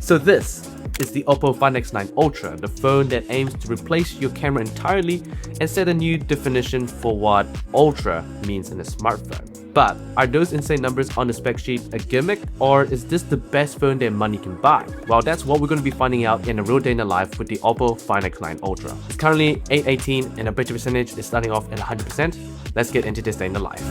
So this is the OPPO Find X9 Ultra, the phone that aims to replace your camera entirely and set a new definition for what Ultra means in a smartphone. But are those insane numbers on the spec sheet a gimmick, or is this the best phone that money can buy? Well, that's what we're going to be finding out in a real day in the life with the OPPO Find X9 Ultra. It's currently 8:18 and the battery percentage is starting off at 100%. Let's get into this day in the life.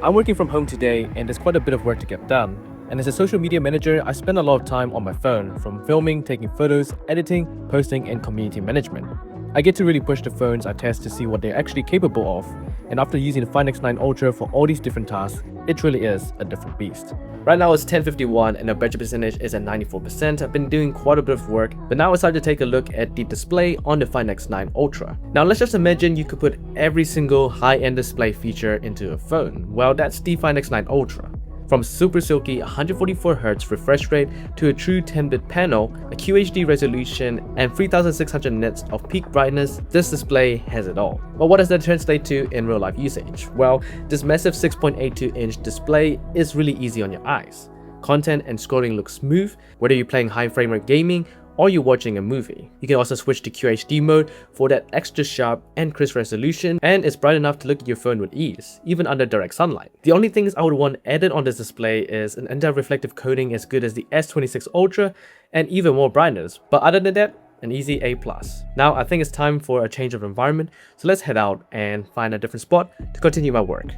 I'm working from home today and there's quite a bit of work to get done. And as a social media manager, I spend a lot of time on my phone, from filming, taking photos, editing, posting, and community management. I get to really push the phones I test to see what they're actually capable of. And after using the Find X9 Ultra for all these different tasks, it really is a different beast. Right now it's 10:51 and the battery percentage is at 94%. I've been doing quite a bit of work, but now it's time to take a look at the display on the Find X9 Ultra. Now let's just imagine you could put every single high-end display feature into a phone. Well, that's the Find X9 Ultra. From super silky 144Hz refresh rate to a true 10-bit panel, a QHD resolution, and 3600 nits of peak brightness, this display has it all. But what does that translate to in real life usage? Well, this massive 6.82-inch display is really easy on your eyes. Content and scrolling look smooth, whether you're playing high frame rate gaming or you're watching a movie. You can also switch to QHD mode for that extra sharp and crisp resolution, and it's bright enough to look at your phone with ease, even under direct sunlight. The only things I would want added on this display is an anti-reflective coating as good as the S26 Ultra and even more brightness, but other than that, an easy A+. Now I think it's time for a change of environment, so let's head out and find a different spot to continue my work.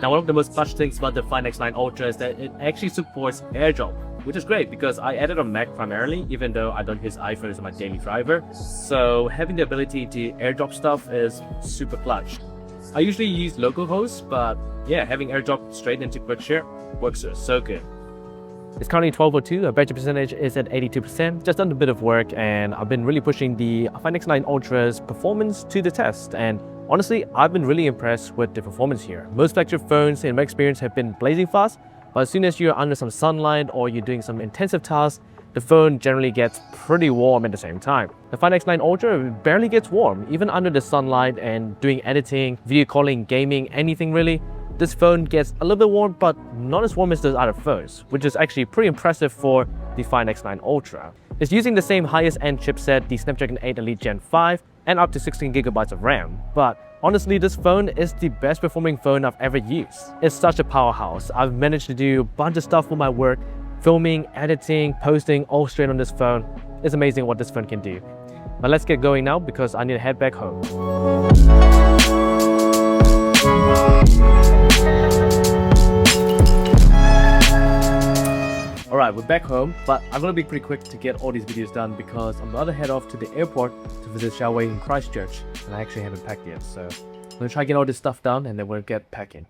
Now, one of the most clutch things about the Find X9 Ultra is that it actually supports AirDrop, which is great because I edit on Mac primarily, even though I don't use iPhone as my daily driver. So having the ability to AirDrop stuff is super clutch. I usually use localhost, but yeah, having AirDrop straight into QuickShare works so good. It's currently 12:02, our battery percentage is at 82%, just done a bit of work, and I've been really pushing the Find X9 Ultra's performance to the test, and honestly, I've been really impressed with the performance here. Most flagship phones in my experience have been blazing fast, but as soon as you're under some sunlight or you're doing some intensive tasks, the phone generally gets pretty warm at the same time. The Find X9 Ultra barely gets warm, even under the sunlight and doing editing, video calling, gaming, anything really. This phone gets a little bit warm, but not as warm as those other phones, which is actually pretty impressive for the Find X9 Ultra. It's using the same highest end chipset, the Snapdragon 8 Elite Gen 5, and up to 16GB of RAM. But honestly, this phone is the best performing phone I've ever used. It's such a powerhouse. I've managed to do a bunch of stuff for my work, filming, editing, posting, all straight on this phone. It's amazing what this phone can do. But let's get going now because I need to head back home. Alright, we're back home, but I'm gonna be pretty quick to get all these videos done because I'm about to head off to the airport to visit Xiaowei in Christchurch, and I actually haven't packed yet, so I'm gonna try to get all this stuff done and then we'll get packing.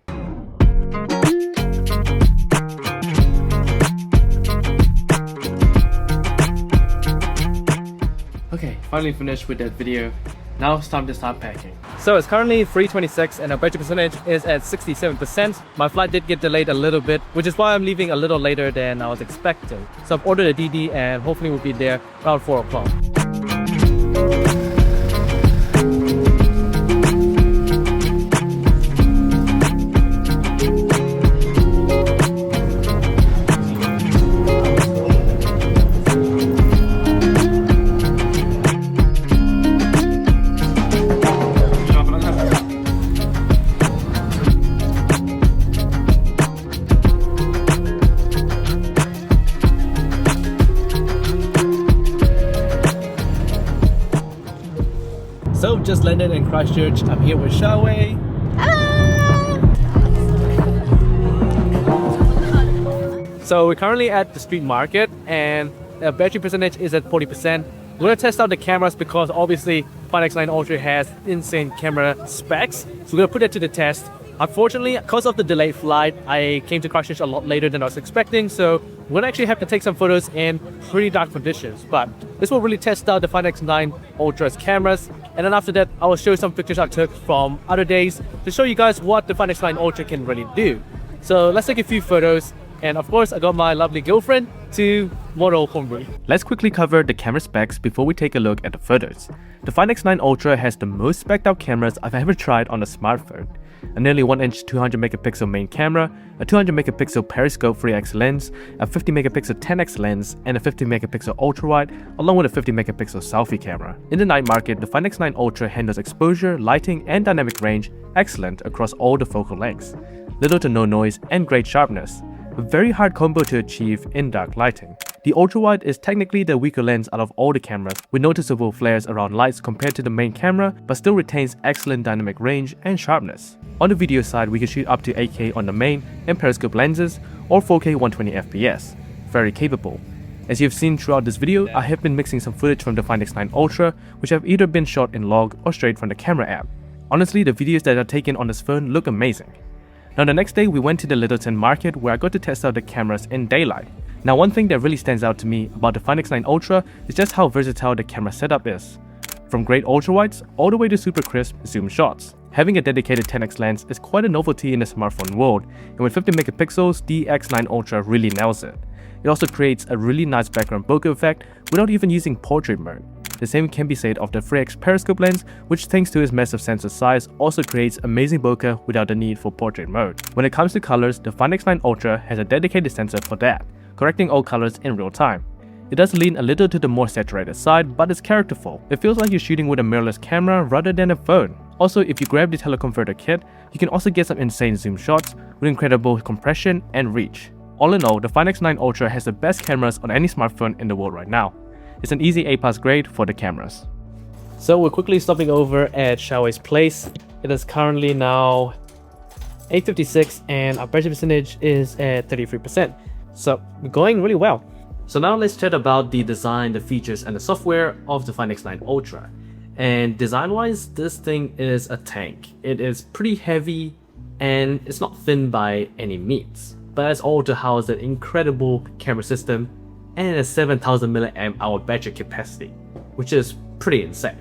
Okay, finally finished with that video. Now it's time to start packing. So it's currently 3:26 and our battery percentage is at 67%. My flight did get delayed a little bit, which is why I'm leaving a little later than I was expecting. So I've ordered a DD and hopefully we'll be there around 4 o'clock. So just landed in Christchurch. I'm here with Xiaowei. Hello! So we're currently at the street market and the battery percentage is at 40%. We're gonna test out the cameras because obviously Find X9 Ultra has insane camera specs. So we're gonna put that to the test. Unfortunately, because of the delayed flight, I came to Christchurch a lot later than I was expecting, so we're gonna actually have to take some photos in pretty dark conditions. But this will really test out the Find X9 Ultra's cameras, and then after that, I will show you some pictures I took from other days to show you guys what the Find X9 Ultra can really do. So let's take a few photos, and of course, I got my lovely girlfriend to model for me. Let's quickly cover the camera specs before we take a look at the photos. The Find X9 Ultra has the most spec'd out cameras I've ever tried on a smartphone. A nearly 1-inch 200 megapixel main camera, a 200 megapixel periscope 3x lens, a 50 megapixel 10x lens, and a 50 megapixel ultra wide, along with a 50 megapixel selfie camera. In the night market, the Find X9 Ultra handles exposure, lighting, and dynamic range excellent across all the focal lengths. Little to no noise and great sharpness. A very hard combo to achieve in dark lighting. The ultra-wide is technically the weaker lens out of all the cameras, with noticeable flares around lights compared to the main camera, but still retains excellent dynamic range and sharpness. On the video side, we can shoot up to 8K on the main and periscope lenses, or 4K 120fps. Very capable. As you've seen throughout this video, I have been mixing some footage from the Find X9 Ultra, which have either been shot in log or straight from the camera app. Honestly, the videos that are taken on this phone look amazing. Now the next day we went to the Littleton market where I got to test out the cameras in daylight. Now one thing that really stands out to me about the Find X9 Ultra is just how versatile the camera setup is. From great ultra-wides all the way to super crisp zoom shots. Having a dedicated 10x lens is quite a novelty in the smartphone world, and with 50 megapixels, the X9 Ultra really nails it. It also creates a really nice background bokeh effect without even using portrait mode. The same can be said of the 3x periscope lens, which thanks to its massive sensor size also creates amazing bokeh without the need for portrait mode. When it comes to colors, the Find X9 Ultra has a dedicated sensor for that, correcting all colors in real time. It does lean a little to the more saturated side, but it's characterful. It feels like you're shooting with a mirrorless camera rather than a phone. Also, if you grab the teleconverter kit, you can also get some insane zoom shots with incredible compression and reach. All in all, the Find X9 Ultra has the best cameras on any smartphone in the world right now. It's an easy A+ grade for the cameras. So we're quickly stopping over at Xiaoi's place. It is currently now 8:56 and our battery percentage is at 33%. So we're going really well. So now let's chat about the design, the features, and the software of the Find X9 Ultra. And design-wise, this thing is a tank. It is pretty heavy and it's not thin by any means. But that's all to house that incredible camera system and a 7000 mAh battery capacity, which is pretty insane.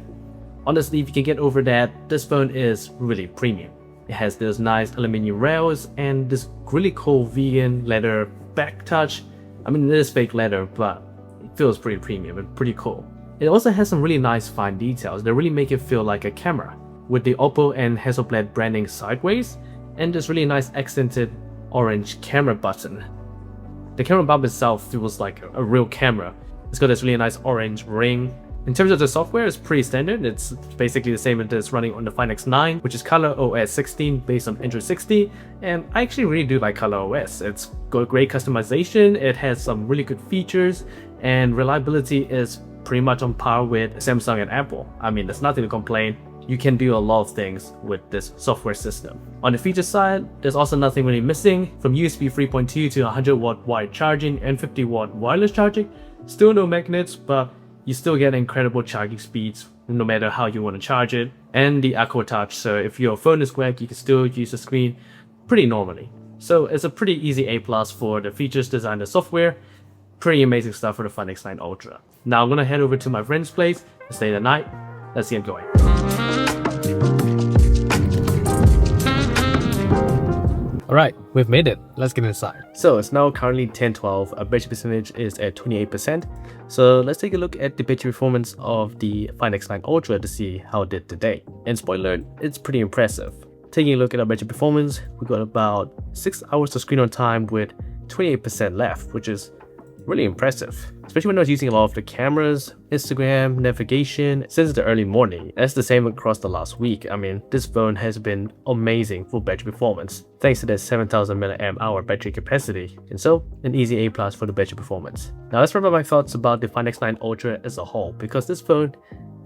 Honestly, if you can get over that, this phone is really premium. It has those nice aluminum rails and this really cool vegan leather back touch. I mean, it is fake leather, but it feels pretty premium and pretty cool. It also has some really nice fine details that really make it feel like a camera, with the OPPO and Hasselblad branding sideways, and this really nice accented orange camera button. The camera bump itself feels like a real camera. It's got this really nice orange ring. In terms of the software, it's pretty standard. It's basically the same as running on the Find X9, which is ColorOS 16 based on Android 60, and I actually really do like ColorOS. It's got great customization, it has some really good features, and reliability is pretty much on par with Samsung and Apple. I mean, there's nothing to complain. You can do a lot of things with this software system. On the feature side, there's also nothing really missing. From USB 3.2 to 100 watt wired charging and 50 watt wireless charging. Still no magnets, but you still get incredible charging speeds no matter how you want to charge it. And the Aqua Touch, so if your phone is wet, you can still use the screen pretty normally. So it's a pretty easy A+ for the features, design, the software. Pretty amazing stuff for the Find X9 Ultra. Now I'm gonna head over to my friend's place and stay the night. Let's get going. Alright, we've made it. Let's get inside. So it's now currently 10:12. Our battery percentage is at 28%. So let's take a look at the battery performance of the Find X9 Ultra to see how it did today. And spoiler alert, it's pretty impressive. Taking a look at our battery performance, we got about 6 hours of screen on time with 28% left, which is really impressive, especially when I was using a lot of the cameras, Instagram, navigation since the early morning. That's the same across the last week. I mean, this phone has been amazing for battery performance thanks to that 7000 mAh battery capacity, and so an easy A+ for the battery performance. Now let's wrap up my thoughts about the Find X9 Ultra as a whole, because this phone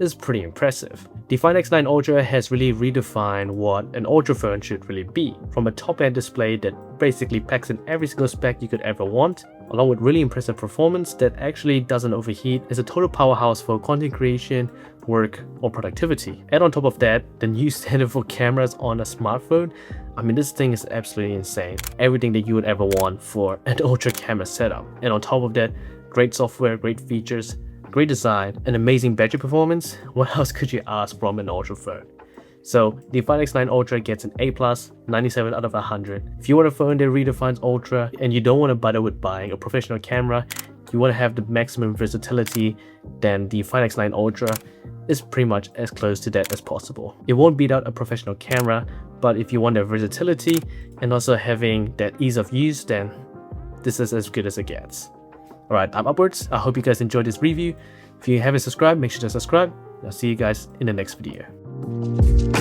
is pretty impressive. The Find X9 Ultra has really redefined what an Ultra phone should really be, from a top-end display that basically packs in every single spec you could ever want, along with really impressive performance that actually doesn't overheat, is a total powerhouse for content creation, work, or productivity. And on top of that, the new standard for cameras on a smartphone, I mean, this thing is absolutely insane. Everything that you would ever want for an Ultra camera setup. And on top of that, great software, great features, great design, and amazing battery performance. What else could you ask from an Ultra phone? So the Find X9 Ultra gets an A+, 97 out of 100. If you want a phone that redefines Ultra and you don't want to bother with buying a professional camera, you want to have the maximum versatility, then the Find X9 Ultra is pretty much as close to that as possible. It won't beat out a professional camera, but if you want that versatility and also having that ease of use, then this is as good as it gets. Alright, I'm Upwards. I hope you guys enjoyed this review. If you haven't subscribed, make sure to subscribe. I'll see you guys in the next video.